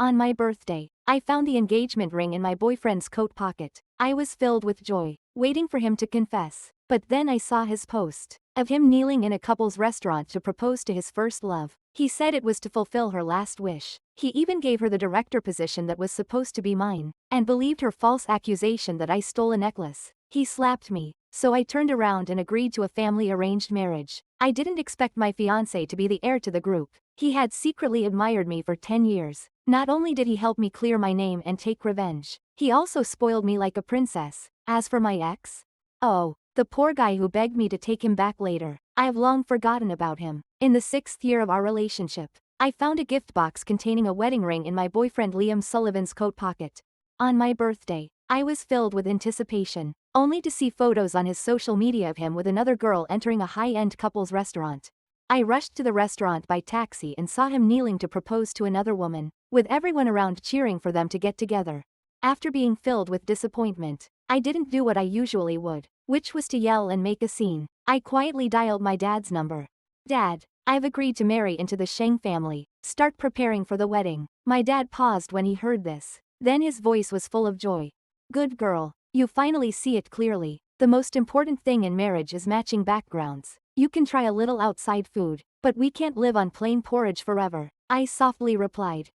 On my birthday, I found the engagement ring in my boyfriend's coat pocket. I was filled with joy, waiting for him to confess. But then I saw his post of him kneeling in a couple's restaurant to propose to his first love. He said it was to fulfill her last wish. He even gave her the director position that was supposed to be mine, and believed her false accusation that I stole a necklace. He slapped me, so I turned around and agreed to a family-arranged marriage. I didn't expect my fiancé to be the heir to the group. He had secretly admired me for 10 years. Not only did he help me clear my name and take revenge, he also spoiled me like a princess. As for my ex, oh, the poor guy who begged me to take him back later, I have long forgotten about him. In the 6th year of our relationship, I found a gift box containing a wedding ring in my boyfriend Liam Sullivan's coat pocket. On my birthday, I was filled with anticipation, only to see photos on his social media of him with another girl entering a high-end couple's restaurant. I rushed to the restaurant by taxi and saw him kneeling to propose to another woman, with everyone around cheering for them to get together. After being filled with disappointment, I didn't do what I usually would, which was to yell and make a scene. I quietly dialed my dad's number. "Dad, I've agreed to marry into the Sheng family. Start preparing for the wedding." My dad paused when he heard this. Then his voice was full of joy. "Good girl, you finally see it clearly. The most important thing in marriage is matching backgrounds. You can try a little outside food, but we can't live on plain porridge forever." I softly replied,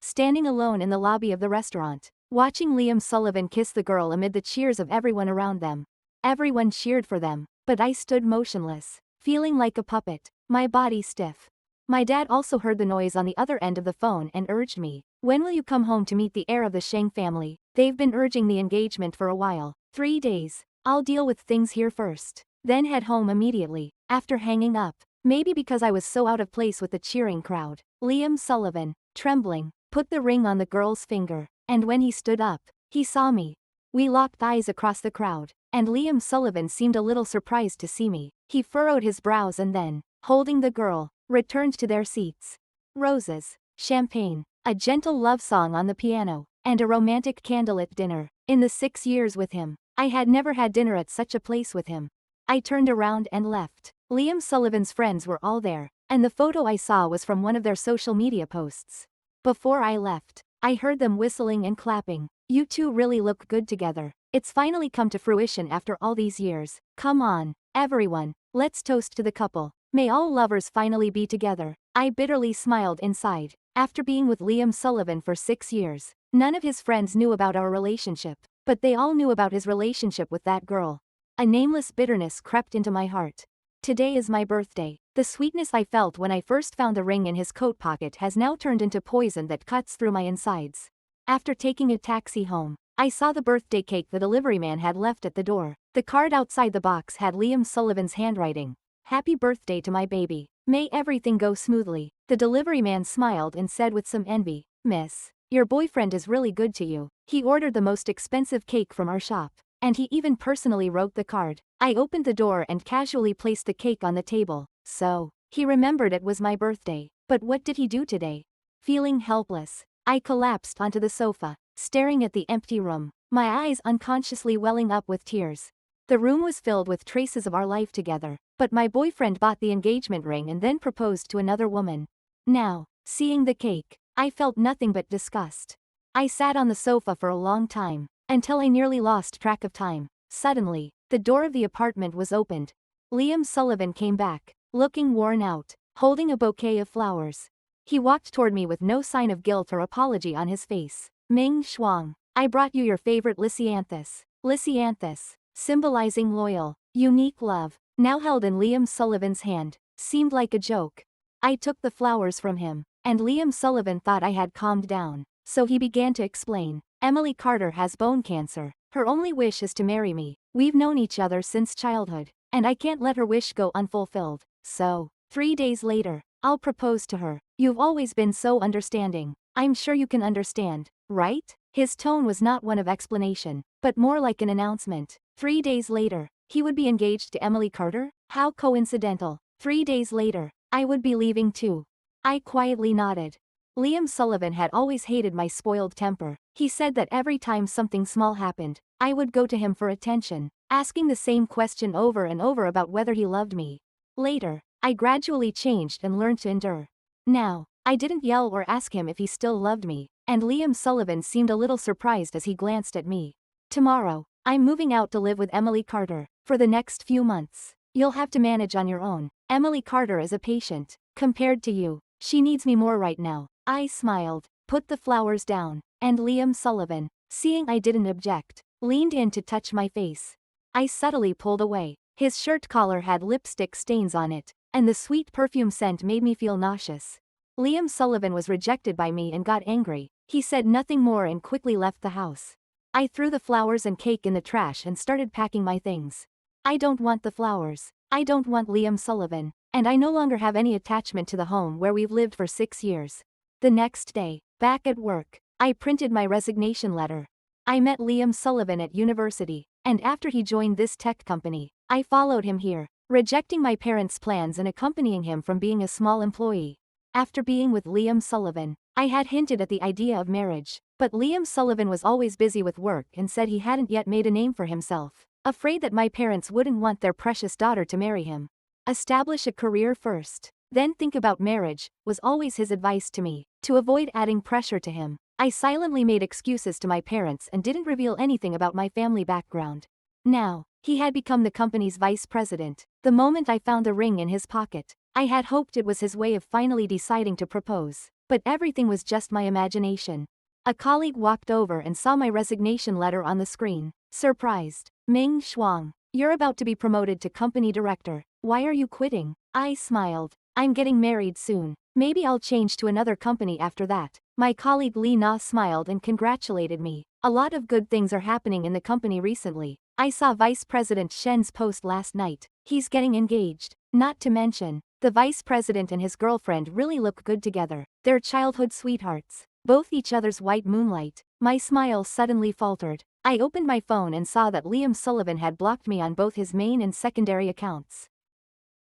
standing alone in the lobby of the restaurant, watching Liam Sullivan kiss the girl amid the cheers of everyone around them. Everyone cheered for them, but I stood motionless, feeling like a puppet, my body stiff. My dad also heard the noise on the other end of the phone and urged me, "When will you come home to meet the heir of the Sheng family? They've been urging the engagement for a while." 3 days. I'll deal with things here first, then head home immediately. After hanging up, maybe because I was so out of place with the cheering crowd, Liam Sullivan, trembling, put the ring on the girl's finger, and when he stood up, he saw me. We locked eyes across the crowd, and Liam Sullivan seemed a little surprised to see me. He furrowed his brows and then, holding the girl, returned to their seats. Roses, champagne, a gentle love song on the piano, and a romantic candlelit dinner. In the 6 years with him, I had never had dinner at such a place with him. I turned around and left. Liam Sullivan's friends were all there, and the photo I saw was from one of their social media posts. Before I left, I heard them whistling and clapping. "You two really look good together. It's finally come to fruition after all these years. Come on, everyone, let's toast to the couple. May all lovers finally be together." I bitterly smiled inside. After being with Liam Sullivan for 6 years, none of his friends knew about our relationship, but they all knew about his relationship with that girl. A nameless bitterness crept into my heart. Today is my birthday. The sweetness I felt when I first found the ring in his coat pocket has now turned into poison that cuts through my insides. After taking a taxi home, I saw the birthday cake the delivery man had left at the door. The card outside the box had Liam Sullivan's handwriting. "Happy birthday to my baby. May everything go smoothly." The delivery man smiled and said with some envy, "Miss, your boyfriend is really good to you. He ordered the most expensive cake from our shop, and he even personally wrote the card." I opened the door and casually placed the cake on the table. So, he remembered it was my birthday. But what did he do today? Feeling helpless, I collapsed onto the sofa, staring at the empty room, my eyes unconsciously welling up with tears. The room was filled with traces of our life together, but my boyfriend bought the engagement ring and then proposed to another woman. Now, seeing the cake, I felt nothing but disgust. I sat on the sofa for a long time, until I nearly lost track of time. Suddenly, the door of the apartment was opened. Liam Sullivan came back, looking worn out, holding a bouquet of flowers. He walked toward me with no sign of guilt or apology on his face. "Ming Shuang, I brought you your favorite Lysianthus." Lysianthus, symbolizing loyal, unique love, now held in Liam Sullivan's hand, seemed like a joke. I took the flowers from him, and Liam Sullivan thought I had calmed down, so he began to explain. "Emily Carter has bone cancer. Her only wish is to marry me. We've known each other since childhood, and I can't let her wish go unfulfilled. So, 3 days later, I'll propose to her. You've always been so understanding. I'm sure you can understand, right?" His tone was not one of explanation, but more like an announcement. 3 days later, he would be engaged to Emily Carter? How coincidental. 3 days later, I would be leaving too. I quietly nodded. Liam Sullivan had always hated my spoiled temper. He said that every time something small happened, I would go to him for attention, asking the same question over and over about whether he loved me. Later, I gradually changed and learned to endure. Now, I didn't yell or ask him if he still loved me, and Liam Sullivan seemed a little surprised as he glanced at me. Tomorrow, I'm moving out to live with Emily Carter. For the next few months, you'll have to manage on your own. Emily Carter is a patient. Compared to you, she needs me more right now. I smiled, put the flowers down, and Liam Sullivan, seeing I didn't object, leaned in to touch my face. I subtly pulled away. His shirt collar had lipstick stains on it, and the sweet perfume scent made me feel nauseous. Liam Sullivan was rejected by me and got angry. He said nothing more and quickly left the house. I threw the flowers and cake in the trash and started packing my things. I don't want the flowers. I don't want Liam Sullivan, and I no longer have any attachment to the home where we've lived for 6 years. The next day, back at work, I printed my resignation letter. I met Liam Sullivan at university, and after he joined this tech company, I followed him here, rejecting my parents' plans and accompanying him from being a small employee. After being with Liam Sullivan, I had hinted at the idea of marriage, but Liam Sullivan was always busy with work and said he hadn't yet made a name for himself, afraid that my parents wouldn't want their precious daughter to marry him. Establish a career first, then think about marriage, was always his advice to me. To avoid adding pressure to him, I silently made excuses to my parents and didn't reveal anything about my family background. Now, he had become the company's vice president. The moment I found the ring in his pocket, I had hoped it was his way of finally deciding to propose, but everything was just my imagination. A colleague walked over and saw my resignation letter on the screen. Surprised. Ming Shuang, you're about to be promoted to company director. Why are you quitting? I smiled. I'm getting married soon. Maybe I'll change to another company after that. My colleague Li Na smiled and congratulated me. A lot of good things are happening in the company recently. I saw Vice President Shen's post last night. He's getting engaged. Not to mention, the vice president and his girlfriend really look good together. They're childhood sweethearts, both each other's white moonlight. My smile suddenly faltered. I opened my phone and saw that Liam Sullivan had blocked me on both his main and secondary accounts.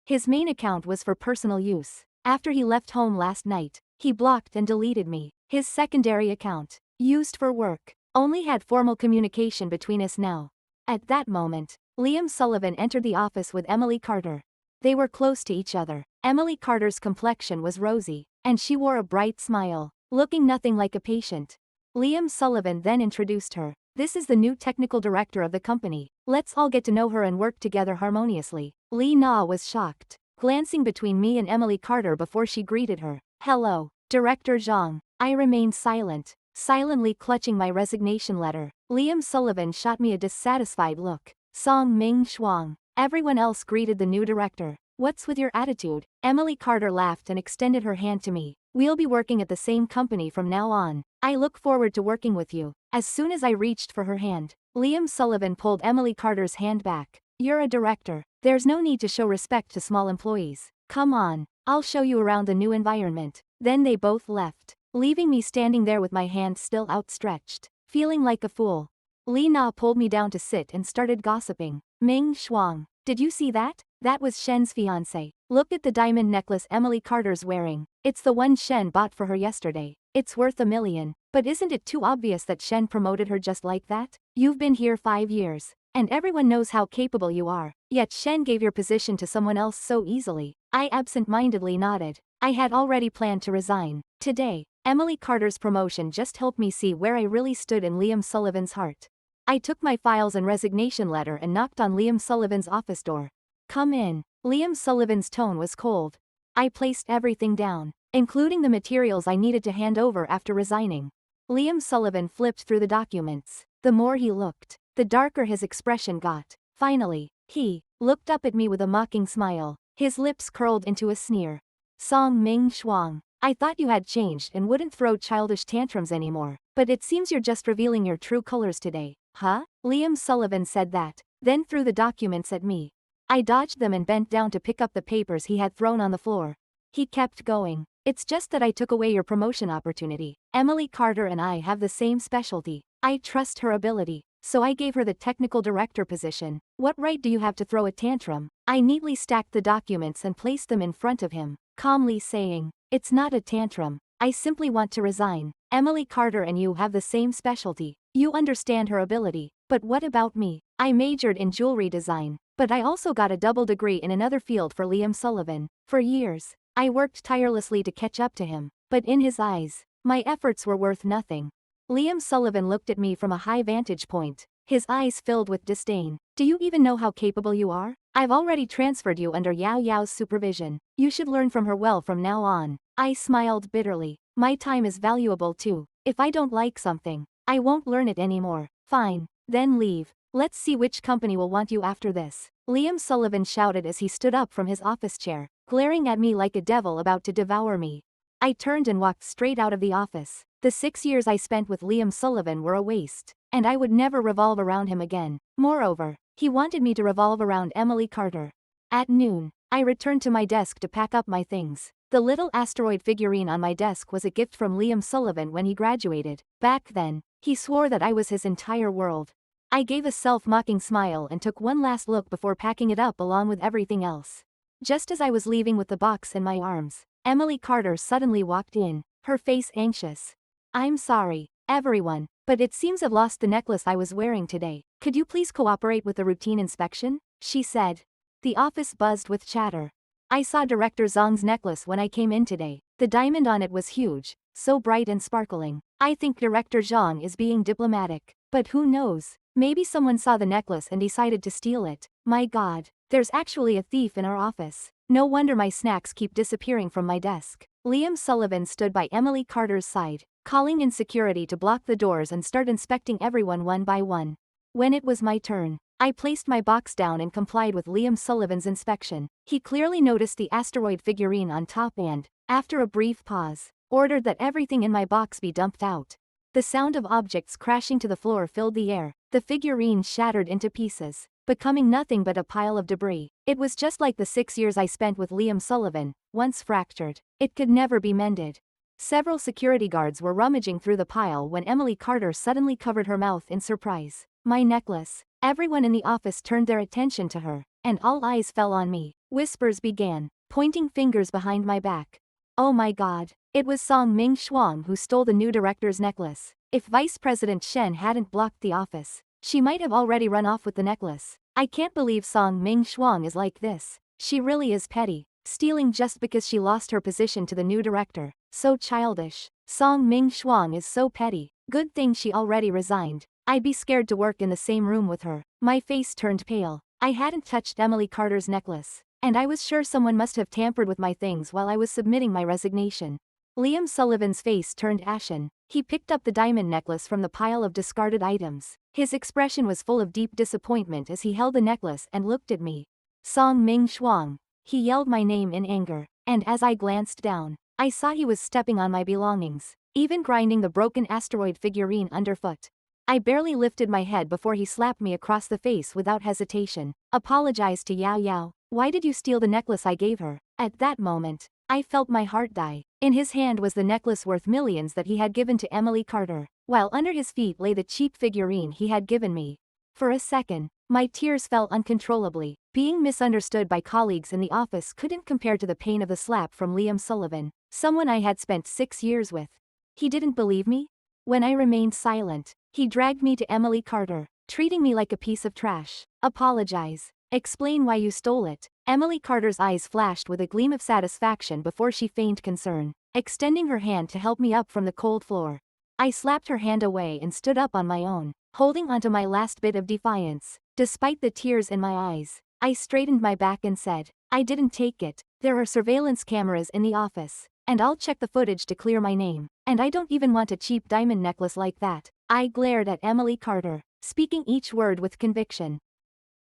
His main account was for personal use. After he left home last night, he blocked and deleted me. His secondary account, used for work, only had formal communication between us now. At that moment, Liam Sullivan entered the office with Emily Carter. They were close to each other. Emily Carter's complexion was rosy, and she wore a bright smile, looking nothing like a patient. Liam Sullivan then introduced her. This is the new technical director of the company. Let's all get to know her and work together harmoniously. Li Na was shocked, glancing between me and Emily Carter before she greeted her. Hello, Director Zhang. I remained silent, silently clutching my resignation letter. Liam Sullivan shot me a dissatisfied look. Song Ming Shuang. Everyone else greeted the new director. What's with your attitude? Emily Carter laughed and extended her hand to me. We'll be working at the same company from now on. I look forward to working with you. As soon as I reached for her hand, Liam Sullivan pulled Emily Carter's hand back. You're a director. There's no need to show respect to small employees. Come on, I'll show you around the new environment. Then they both left, leaving me standing there with my hand still outstretched, feeling like a fool. Li Na pulled me down to sit and started gossiping. Ming Shuang, did you see that? That was Shen's fiancé. Look at the diamond necklace Emily Carter's wearing. It's the one Shen bought for her yesterday. It's worth $1 million. But isn't it too obvious that Shen promoted her just like that? You've been here 5 years, and everyone knows how capable you are. Yet Shen gave your position to someone else so easily. I absent-mindedly nodded. I had already planned to resign. Today, Emily Carter's promotion just helped me see where I really stood in Liam Sullivan's heart. I took my files and resignation letter and knocked on Liam Sullivan's office door. Come in. Liam Sullivan's tone was cold. I placed everything down, including the materials I needed to hand over after resigning. Liam Sullivan flipped through the documents. The more he looked, the darker his expression got. Finally, he looked up at me with a mocking smile. His lips curled into a sneer. Song Ming Shuang, I thought you had changed and wouldn't throw childish tantrums anymore, but it seems you're just revealing your true colors today. Huh? Liam Sullivan said that, then threw the documents at me. I dodged them and bent down to pick up the papers he had thrown on the floor. He kept going. It's just that I took away your promotion opportunity. Emily Carter and I have the same specialty. I trust her ability, so I gave her the technical director position. What right do you have to throw a tantrum? I neatly stacked the documents and placed them in front of him, calmly saying, it's not a tantrum. I simply want to resign. Emily Carter and you have the same specialty. You understand her ability. But what about me? I majored in jewelry design, but I also got a double degree in another field for Liam Sullivan. For years, I worked tirelessly to catch up to him. but in his eyes, my efforts were worth nothing. Liam Sullivan looked at me from a high vantage point, his eyes filled with disdain. Do you even know how capable you are? I've already transferred you under Yao Yao's supervision. You should learn from her well from now on. I smiled bitterly. My time is valuable too. If I don't like something, I won't learn it anymore. Fine, then leave. Let's see which company will want you after this. Liam Sullivan shouted as he stood up from his office chair, glaring at me like a devil about to devour me. I turned and walked straight out of the office. The 6 years I spent with Liam Sullivan were a waste, and I would never revolve around him again. Moreover, he wanted me to revolve around Emily Carter. At noon, I returned to my desk to pack up my things. The little asteroid figurine on my desk was a gift from Liam Sullivan when he graduated. Back then, he swore that I was his entire world. I gave a self-mocking smile and took one last look before packing it up along with everything else. Just as I was leaving with the box in my arms, Emily Carter suddenly walked in, her face anxious. I'm sorry, everyone, but it seems I've lost the necklace I was wearing today. Could you please cooperate with the routine inspection? She said. The office buzzed with chatter. I saw Director Zong's necklace when I came in today. The diamond on it was huge, so bright and sparkling. I think Director Zhang is being diplomatic. But who knows? Maybe someone saw the necklace and decided to steal it. My God, there's actually a thief in our office. No wonder my snacks keep disappearing from my desk. Liam Sullivan stood by Emily Carter's side, calling in security to block the doors and start inspecting everyone one by one. When it was my turn, I placed my box down and complied with Liam Sullivan's inspection. He clearly noticed the asteroid figurine on top and, after a brief pause, ordered that everything in my box be dumped out. The sound of objects crashing to the floor filled the air. The figurine shattered into pieces, becoming nothing but a pile of debris. It was just like the 6 years I spent with Liam Sullivan, once fractured. It could never be mended. Several security guards were rummaging through the pile when Emily Carter suddenly covered her mouth in surprise. My necklace. Everyone in the office turned their attention to her, and all eyes fell on me. Whispers began, pointing fingers behind my back. Oh my God. It was Song Ming Shuang who stole the new director's necklace. If Vice President Shen hadn't blocked the office, she might have already run off with the necklace. I can't believe Song Ming Shuang is like this. She really is petty, stealing just because she lost her position to the new director. So childish. Song Ming Shuang is so petty. Good thing she already resigned. I'd be scared to work in the same room with her. My face turned pale. I hadn't touched Emily Carter's necklace, and I was sure someone must have tampered with my things while I was submitting my resignation. Liam Sullivan's face turned ashen. He picked up the diamond necklace from the pile of discarded items. His expression was full of deep disappointment as he held the necklace and looked at me. Song Ming Shuang. He yelled my name in anger, and as I glanced down, I saw he was stepping on my belongings, even grinding the broken asteroid figurine underfoot. I barely lifted my head before he slapped me across the face without hesitation. Apologized to Yao Yao. Why did you steal the necklace I gave her? At that moment, I felt my heart die. In his hand was the necklace worth millions that he had given to Emily Carter, while under his feet lay the cheap figurine he had given me. For a second, my tears fell uncontrollably. Being misunderstood by colleagues in the office couldn't compare to the pain of the slap from Liam Sullivan, someone I had spent 6 years with. He didn't believe me? When I remained silent, he dragged me to Emily Carter, treating me like a piece of trash. Apologize. Explain why you stole it. Emily Carter's eyes flashed with a gleam of satisfaction before she feigned concern, extending her hand to help me up from the cold floor. I slapped her hand away and stood up on my own, holding onto my last bit of defiance. Despite the tears in my eyes, I straightened my back and said, I didn't take it. There are surveillance cameras in the office, and I'll check the footage to clear my name. And I don't even want a cheap diamond necklace like that. I glared at Emily Carter, speaking each word with conviction.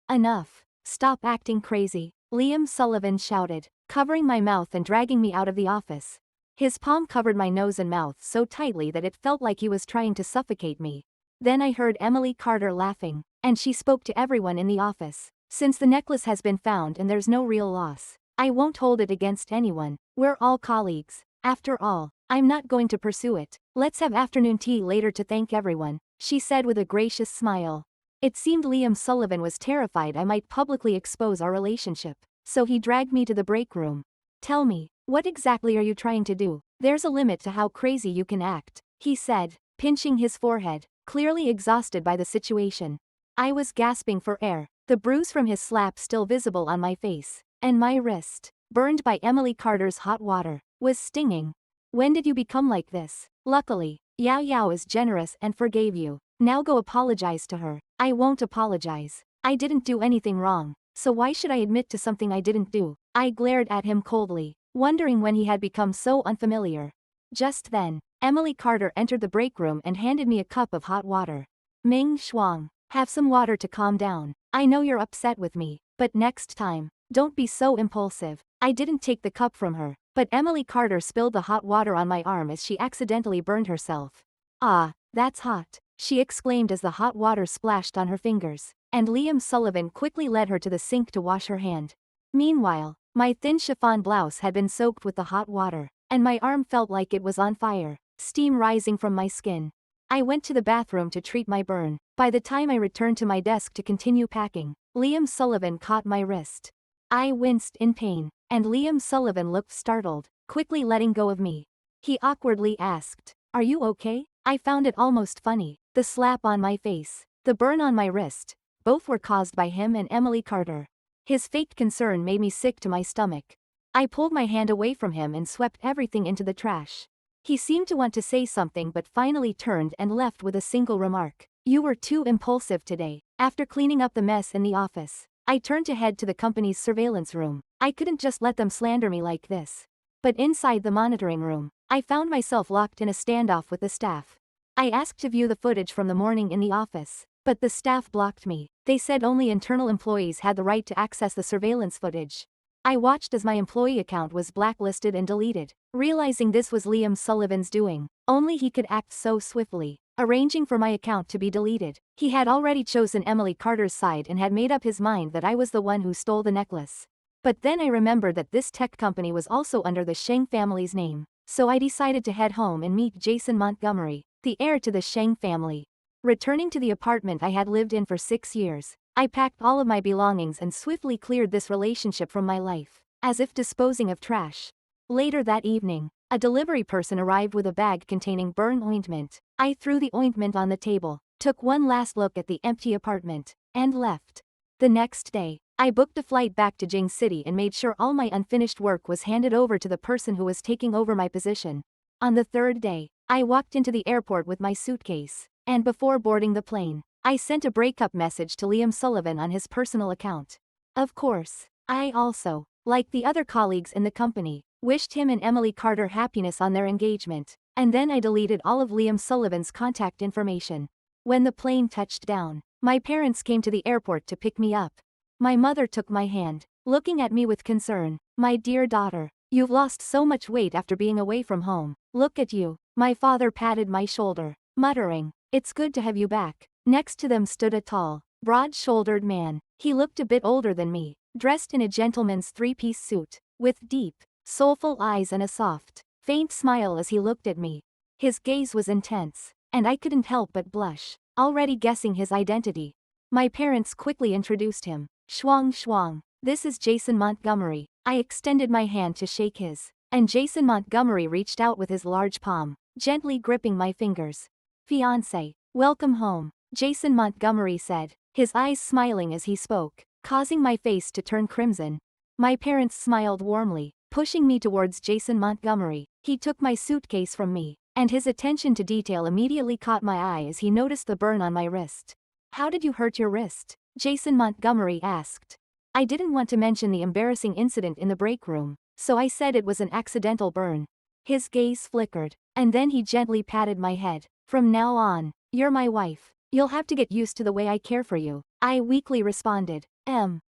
Enough. Stop acting crazy, Liam Sullivan shouted, covering my mouth and dragging me out of the office. His palm covered my nose and mouth so tightly that it felt like he was trying to suffocate me. Then I heard Emily Carter laughing, and she spoke to everyone in the office. Since the necklace has been found and there's no real loss, I won't hold it against anyone. We're all colleagues. After all, I'm not going to pursue it. Let's have afternoon tea later to thank everyone, she said with a gracious smile. It seemed Liam Sullivan was terrified I might publicly expose our relationship, so he dragged me to the break room. Tell me, what exactly are you trying to do? There's a limit to how crazy you can act, he said, pinching his forehead, clearly exhausted by the situation. I was gasping for air, the bruise from his slap still visible on my face, and my wrist, burned by Emily Carter's hot water, was stinging. When did you become like this? Luckily, Yao Yao is generous and forgave you. Now go apologize to her. I won't apologize. I didn't do anything wrong, so why should I admit to something I didn't do? I glared at him coldly, wondering when he had become so unfamiliar. Just then, Emily Carter entered the break room and handed me a cup of hot water. Ming Shuang, have some water to calm down. I know you're upset with me, but next time, don't be so impulsive. I didn't take the cup from her, but Emily Carter spilled the hot water on my arm as she accidentally burned herself. Ah, that's hot, she exclaimed as the hot water splashed on her fingers, and Liam Sullivan quickly led her to the sink to wash her hand. Meanwhile, my thin chiffon blouse had been soaked with the hot water, and my arm felt like it was on fire, steam rising from my skin. I went to the bathroom to treat my burn. By the time I returned to my desk to continue packing, Liam Sullivan caught my wrist. I winced in pain, and Liam Sullivan looked startled, quickly letting go of me. He awkwardly asked, "Are you okay?" I found it almost funny. The slap on my face, the burn on my wrist, both were caused by him and Emily Carter. His fake concern made me sick to my stomach. I pulled my hand away from him and swept everything into the trash. He seemed to want to say something but finally turned and left with a single remark. "You were too impulsive today." After cleaning up the mess in the office, I turned to head to the company's surveillance room. I couldn't just let them slander me like this. But inside the monitoring room, I found myself locked in a standoff with the staff. I asked to view the footage from the morning in the office, but the staff blocked me. They said only internal employees had the right to access the surveillance footage. I watched as my employee account was blacklisted and deleted, realizing this was Liam Sullivan's doing. Only he could act so swiftly, arranging for my account to be deleted. He had already chosen Emily Carter's side and had made up his mind that I was the one who stole the necklace. But then I remembered that this tech company was also under the Sheng family's name, so I decided to head home and meet Jason Montgomery, the heir to the Sheng family. Returning to the apartment I had lived in for 6 years, I packed all of my belongings and swiftly cleared this relationship from my life, as if disposing of trash. Later that evening, a delivery person arrived with a bag containing burn ointment. I threw the ointment on the table, took one last look at the empty apartment, and left. The next day, I booked a flight back to Jing City and made sure all my unfinished work was handed over to the person who was taking over my position. On the third day, I walked into the airport with my suitcase, and before boarding the plane, I sent a breakup message to Liam Sullivan on his personal account. Of course, I also, like the other colleagues in the company, wished him and Emily Carter happiness on their engagement, and then I deleted all of Liam Sullivan's contact information. When the plane touched down, my parents came to the airport to pick me up. My mother took my hand, looking at me with concern. "My dear daughter, you've lost so much weight after being away from home. Look at you." My father patted my shoulder, muttering, "It's good to have you back." Next to them stood a tall, broad-shouldered man. He looked a bit older than me, dressed in a gentleman's three-piece suit, with deep, soulful eyes and a soft, faint smile as he looked at me. His gaze was intense, and I couldn't help but blush, already guessing his identity. My parents quickly introduced him. "Shuang Shuang, this is Jason Montgomery." I extended my hand to shake his, and Jason Montgomery reached out with his large palm, gently gripping my fingers. "Fiancé, welcome home," Jason Montgomery said, his eyes smiling as he spoke, causing my face to turn crimson. My parents smiled warmly, pushing me towards Jason Montgomery. He took my suitcase from me, and his attention to detail immediately caught my eye as he noticed the burn on my wrist. "How did you hurt your wrist?" Jason Montgomery asked. I didn't want to mention the embarrassing incident in the break room, so I said it was an accidental burn. His gaze flickered, and then he gently patted my head. "From now on, you're my wife. You'll have to get used to the way I care for you," I weakly responded.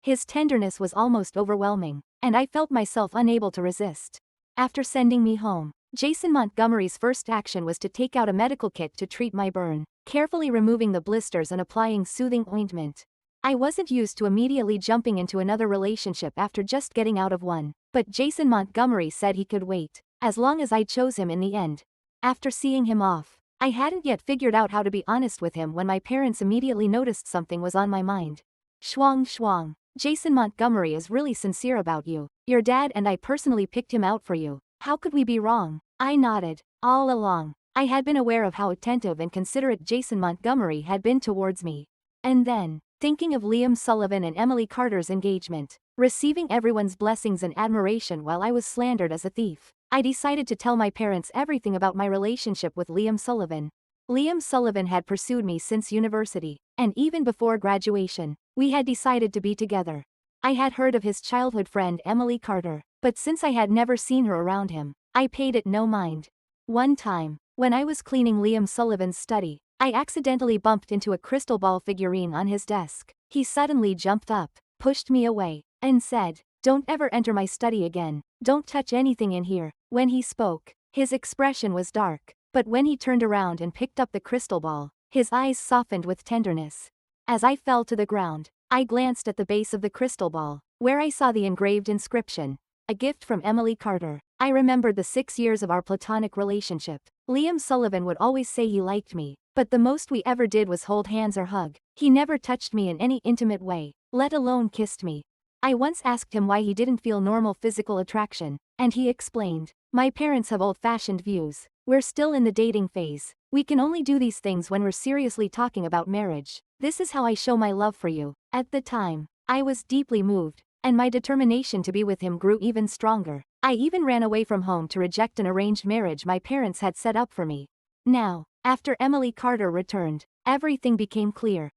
His tenderness was almost overwhelming, and I felt myself unable to resist. After sending me home, Jason Montgomery's first action was to take out a medical kit to treat my burn, carefully removing the blisters and applying soothing ointment. I wasn't used to immediately jumping into another relationship after just getting out of one, but Jason Montgomery said he could wait, as long as I chose him in the end. After seeing him off, I hadn't yet figured out how to be honest with him when my parents immediately noticed something was on my mind. "Shuang Shuang, Jason Montgomery is really sincere about you. Your dad and I personally picked him out for you. How could we be wrong?" I nodded. All along, I had been aware of how attentive and considerate Jason Montgomery had been towards me. And then, thinking of Liam Sullivan and Emily Carter's engagement, receiving everyone's blessings and admiration while I was slandered as a thief, I decided to tell my parents everything about my relationship with Liam Sullivan. Liam Sullivan had pursued me since university, and even before graduation, we had decided to be together. I had heard of his childhood friend Emily Carter, but since I had never seen her around him, I paid it no mind. One time, when I was cleaning Liam Sullivan's study, I accidentally bumped into a crystal ball figurine on his desk. He suddenly jumped up, pushed me away, and said, "Don't ever enter my study again, don't touch anything in here." When he spoke, his expression was dark, but when he turned around and picked up the crystal ball, his eyes softened with tenderness. As I fell to the ground, I glanced at the base of the crystal ball, where I saw the engraved inscription, "A gift from Emily Carter." I remembered the 6 years of our platonic relationship. Liam Sullivan would always say he liked me, but the most we ever did was hold hands or hug. He never touched me in any intimate way, let alone kissed me. I once asked him why he didn't feel normal physical attraction, and he explained, "My parents have old-fashioned views. We're still in the dating phase. We can only do these things when we're seriously talking about marriage. This is how I show my love for you." At the time, I was deeply moved, and my determination to be with him grew even stronger. I even ran away from home to reject an arranged marriage my parents had set up for me. Now, after Emily Carter returned, everything became clear.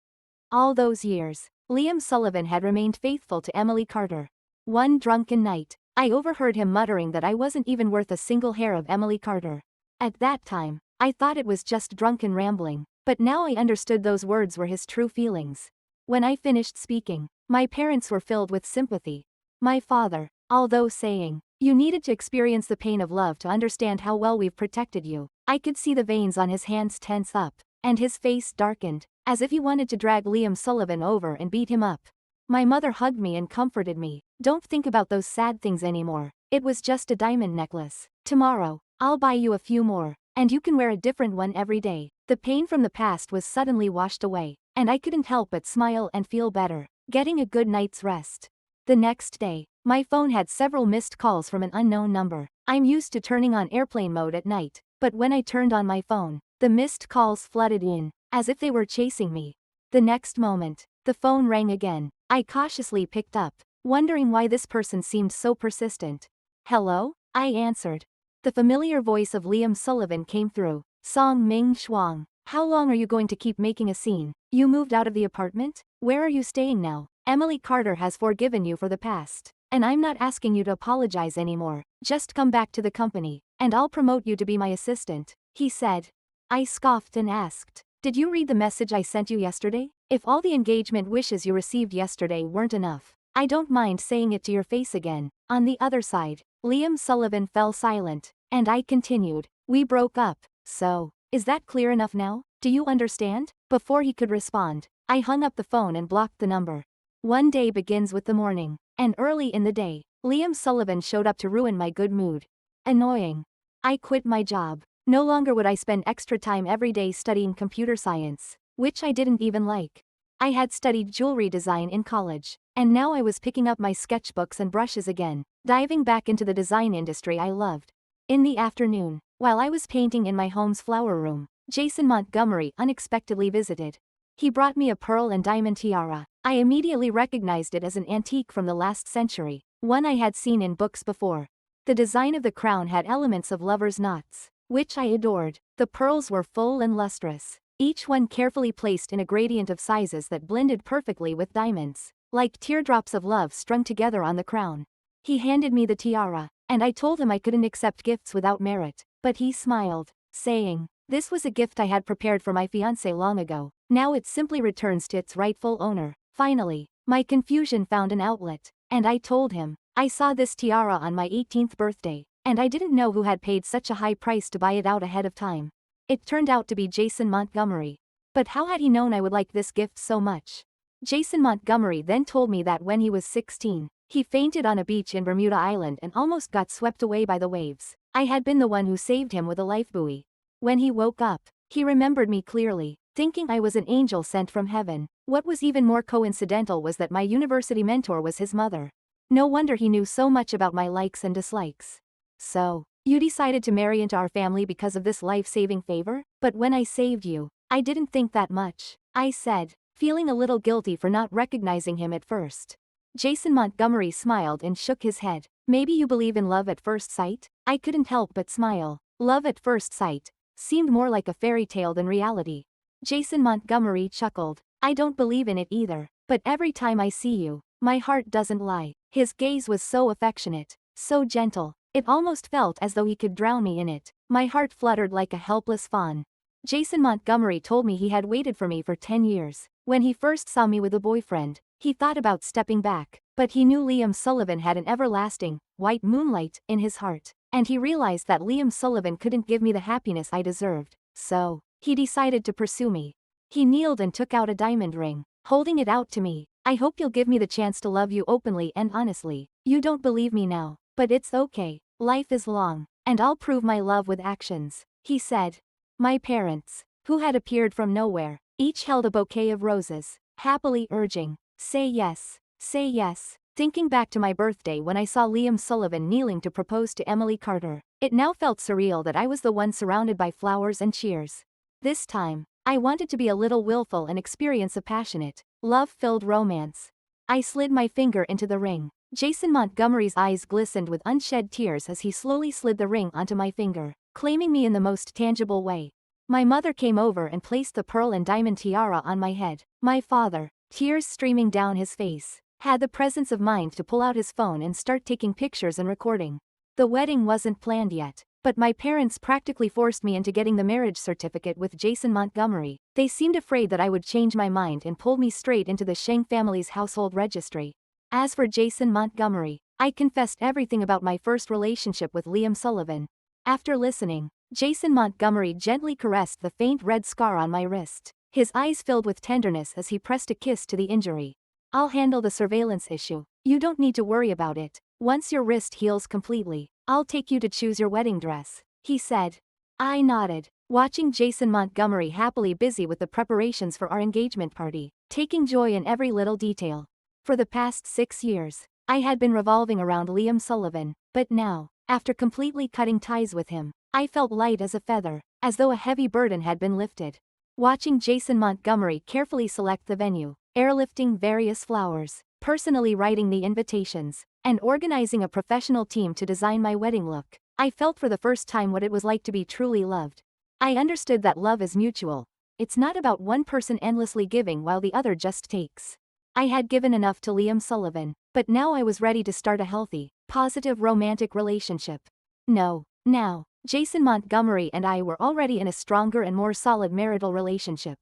All those years, Liam Sullivan had remained faithful to Emily Carter. One drunken night, I overheard him muttering that I wasn't even worth a single hair of Emily Carter. At that time, I thought it was just drunken rambling, but now I understood those words were his true feelings. When I finished speaking, my parents were filled with sympathy. My father, although saying, "You needed to experience the pain of love to understand how well we've protected you," I could see the veins on his hands tense up, and his face darkened, as if he wanted to drag Liam Sullivan over and beat him up. My mother hugged me and comforted me. "Don't think about those sad things anymore. It was just a diamond necklace. Tomorrow, I'll buy you a few more, and you can wear a different one every day." The pain from the past was suddenly washed away, and I couldn't help but smile and feel better, getting a good night's rest. The next day, my phone had several missed calls from an unknown number. I'm used to turning on airplane mode at night, but when I turned on my phone, the missed calls flooded in, as if they were chasing me. The next moment, the phone rang again. I cautiously picked up, wondering why this person seemed so persistent. "Hello?" I answered. The familiar voice of Liam Sullivan came through. "Song Ming Shuang, how long are you going to keep making a scene? You moved out of the apartment? Where are you staying now? Emily Carter has forgiven you for the past, and I'm not asking you to apologize anymore. Just come back to the company, and I'll promote you to be my assistant," he said. I scoffed and asked, "Did you read the message I sent you yesterday? If all the engagement wishes you received yesterday weren't enough, I don't mind saying it to your face again." On the other side, Liam Sullivan fell silent, and I continued, "We broke up, so, is that clear enough now? Do you understand?" Before he could respond, I hung up the phone and blocked the number. One day begins with the morning, and early in the day, Liam Sullivan showed up to ruin my good mood. Annoying. I quit my job. No longer would I spend extra time every day studying computer science, which I didn't even like. I had studied jewelry design in college, and now I was picking up my sketchbooks and brushes again, diving back into the design industry I loved. In the afternoon, while I was painting in my home's flower room, Jason Montgomery unexpectedly visited. He brought me a pearl and diamond tiara. I immediately recognized it as an antique from the last century, one I had seen in books before. The design of the crown had elements of lovers' knots, which I adored. The pearls were full and lustrous, each one carefully placed in a gradient of sizes that blended perfectly with diamonds, like teardrops of love strung together on the crown. He handed me the tiara, and I told him I couldn't accept gifts without merit, but he smiled, saying, "This was a gift I had prepared for my fiancé long ago. Now it simply returns to its rightful owner." Finally, my confusion found an outlet, and I told him, "I saw this tiara on my 18th birthday, and I didn't know who had paid such a high price to buy it out ahead of time." It turned out to be Jason Montgomery. But how had he known I would like this gift so much? Jason Montgomery then told me that when he was 16, he fainted on a beach in Bermuda Island and almost got swept away by the waves. I had been the one who saved him with a lifebuoy. When he woke up, he remembered me clearly, thinking I was an angel sent from heaven. What was even more coincidental was that my university mentor was his mother. No wonder he knew so much about my likes and dislikes. "So, you decided to marry into our family because of this life-saving favor?" "But when I saved you, I didn't think that much," I said, feeling a little guilty for not recognizing him at first. Jason Montgomery smiled and shook his head. Maybe you believe in love at first sight? I couldn't help but smile. Love at first sight seemed more like a fairy tale than reality. Jason Montgomery chuckled. I don't believe in it either, but every time I see you, my heart doesn't lie. His gaze was so affectionate, so gentle, it almost felt as though he could drown me in it. My heart fluttered like a helpless fawn. Jason Montgomery told me he had waited for me for 10 years. When he first saw me with a boyfriend, he thought about stepping back, but he knew Liam Sullivan had an everlasting, white moonlight in his heart, and he realized that Liam Sullivan couldn't give me the happiness I deserved, so he decided to pursue me. He kneeled and took out a diamond ring, holding it out to me. I hope you'll give me the chance to love you openly and honestly. You don't believe me now, but it's okay. Life is long, and I'll prove my love with actions, he said. My parents, who had appeared from nowhere, each held a bouquet of roses, happily urging, say yes, say yes. Thinking back to my birthday when I saw Liam Sullivan kneeling to propose to Emily Carter, it now felt surreal that I was the one surrounded by flowers and cheers. This time, I wanted to be a little willful and experience a passionate, love-filled romance. I slid my finger into the ring. Jason Montgomery's eyes glistened with unshed tears as he slowly slid the ring onto my finger, claiming me in the most tangible way. My mother came over and placed the pearl and diamond tiara on my head. My father, tears streaming down his face, had the presence of mind to pull out his phone and start taking pictures and recording. The wedding wasn't planned yet, but my parents practically forced me into getting the marriage certificate with Jason Montgomery. They seemed afraid that I would change my mind and pulled me straight into the Sheng family's household registry. As for Jason Montgomery, I confessed everything about my first relationship with Liam Sullivan. After listening, Jason Montgomery gently caressed the faint red scar on my wrist. His eyes filled with tenderness as he pressed a kiss to the injury. I'll handle the surveillance issue. You don't need to worry about it. Once your wrist heals completely, I'll take you to choose your wedding dress, he said. I nodded, watching Jason Montgomery happily busy with the preparations for our engagement party, taking joy in every little detail. For the past 6 years, I had been revolving around Liam Sullivan, but now, after completely cutting ties with him, I felt light as a feather, as though a heavy burden had been lifted. Watching Jason Montgomery carefully select the venue, airlifting various flowers, personally writing the invitations, and organizing a professional team to design my wedding look, I felt for the first time what it was like to be truly loved. I understood that love is mutual. It's not about one person endlessly giving while the other just takes. I had given enough to Liam Sullivan, but now I was ready to start a healthy, positive romantic relationship. Now, Jason Montgomery and I were already in a stronger and more solid marital relationship.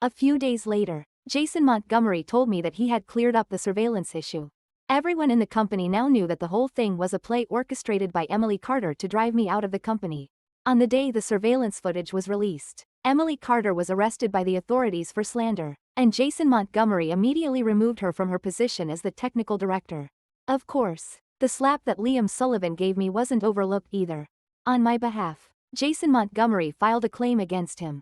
A few days later, Jason Montgomery told me that he had cleared up the surveillance issue. Everyone in the company now knew that the whole thing was a play orchestrated by Emily Carter to drive me out of the company. On the day the surveillance footage was released, Emily Carter was arrested by the authorities for slander, and Jason Montgomery immediately removed her from her position as the technical director. Of course, the slap that Liam Sullivan gave me wasn't overlooked either. On my behalf, Jason Montgomery filed a claim against him.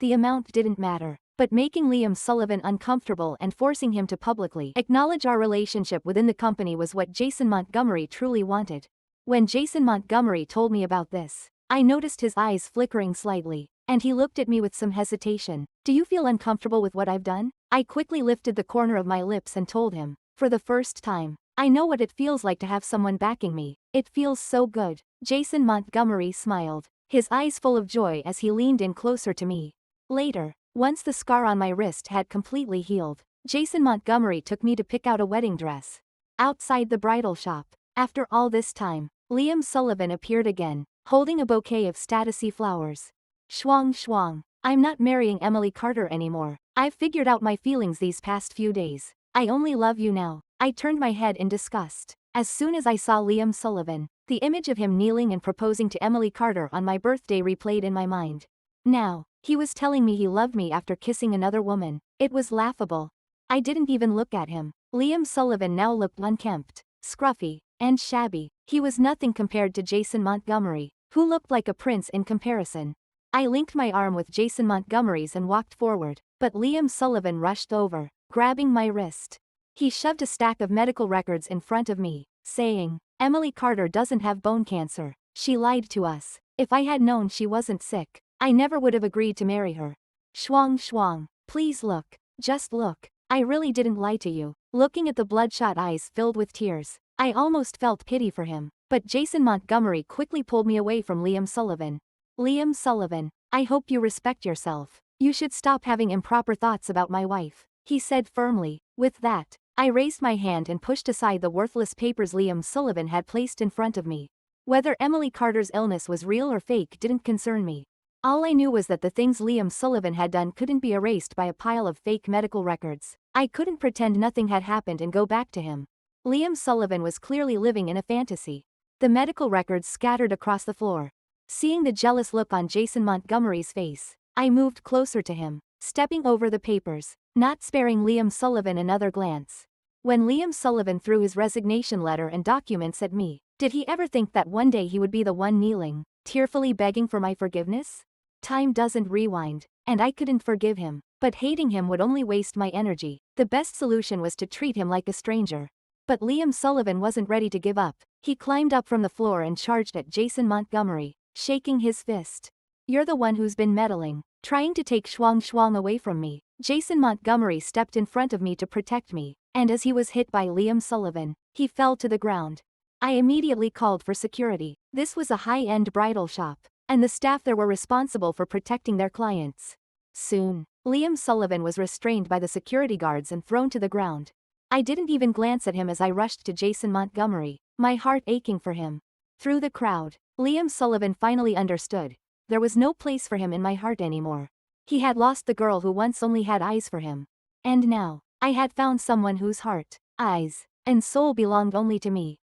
The amount didn't matter, but making Liam Sullivan uncomfortable and forcing him to publicly acknowledge our relationship within the company was what Jason Montgomery truly wanted. When Jason Montgomery told me about this, I noticed his eyes flickering slightly, and he looked at me with some hesitation. Do you feel uncomfortable with what I've done? I quickly lifted the corner of my lips and told him, for the first time, I know what it feels like to have someone backing me. It feels so good. Jason Montgomery smiled, his eyes full of joy as he leaned in closer to me. Later, once the scar on my wrist had completely healed, Jason Montgomery took me to pick out a wedding dress. Outside the bridal shop, after all this time, Liam Sullivan appeared again, holding a bouquet of statusy flowers. Schwang schwang. I'm not marrying Emily Carter anymore. I've figured out my feelings these past few days. I only love you now. I turned my head in disgust. As soon as I saw Liam Sullivan, the image of him kneeling and proposing to Emily Carter on my birthday replayed in my mind. Now, he was telling me he loved me after kissing another woman. It was laughable. I didn't even look at him. Liam Sullivan now looked unkempt, scruffy, and shabby. He was nothing compared to Jason Montgomery, who looked like a prince in comparison. I linked my arm with Jason Montgomery's and walked forward, but Liam Sullivan rushed over, grabbing my wrist. He shoved a stack of medical records in front of me, saying, Emily Carter doesn't have bone cancer. She lied to us. If I had known she wasn't sick, I never would have agreed to marry her. Schwang schwang. Please look. Just look. I really didn't lie to you. Looking at the bloodshot eyes filled with tears, I almost felt pity for him, but Jason Montgomery quickly pulled me away from Liam Sullivan. Liam Sullivan, I hope you respect yourself. You should stop having improper thoughts about my wife, he said firmly. With that, I raised my hand and pushed aside the worthless papers Liam Sullivan had placed in front of me. Whether Emily Carter's illness was real or fake didn't concern me. All I knew was that the things Liam Sullivan had done couldn't be erased by a pile of fake medical records. I couldn't pretend nothing had happened and go back to him. Liam Sullivan was clearly living in a fantasy. The medical records scattered across the floor. Seeing the jealous look on Jason Montgomery's face, I moved closer to him, stepping over the papers, not sparing Liam Sullivan another glance. When Liam Sullivan threw his resignation letter and documents at me, did he ever think that one day he would be the one kneeling, tearfully begging for my forgiveness? Time doesn't rewind, and I couldn't forgive him, but hating him would only waste my energy. The best solution was to treat him like a stranger. But Liam Sullivan wasn't ready to give up. He climbed up from the floor and charged at Jason Montgomery, shaking his fist. You're the one who's been meddling, trying to take Shuang away from me. Jason Montgomery stepped in front of me to protect me, and as he was hit by Liam Sullivan, he fell to the ground. I immediately called for security. This was a high-end bridal shop, and the staff there were responsible for protecting their clients. Soon, Liam Sullivan was restrained by the security guards and thrown to the ground. I didn't even glance at him as I rushed to Jason Montgomery, my heart aching for him. Through the crowd, Liam Sullivan finally understood. There was no place for him in my heart anymore. He had lost the girl who once only had eyes for him. And now, I had found someone whose heart, eyes, and soul belonged only to me.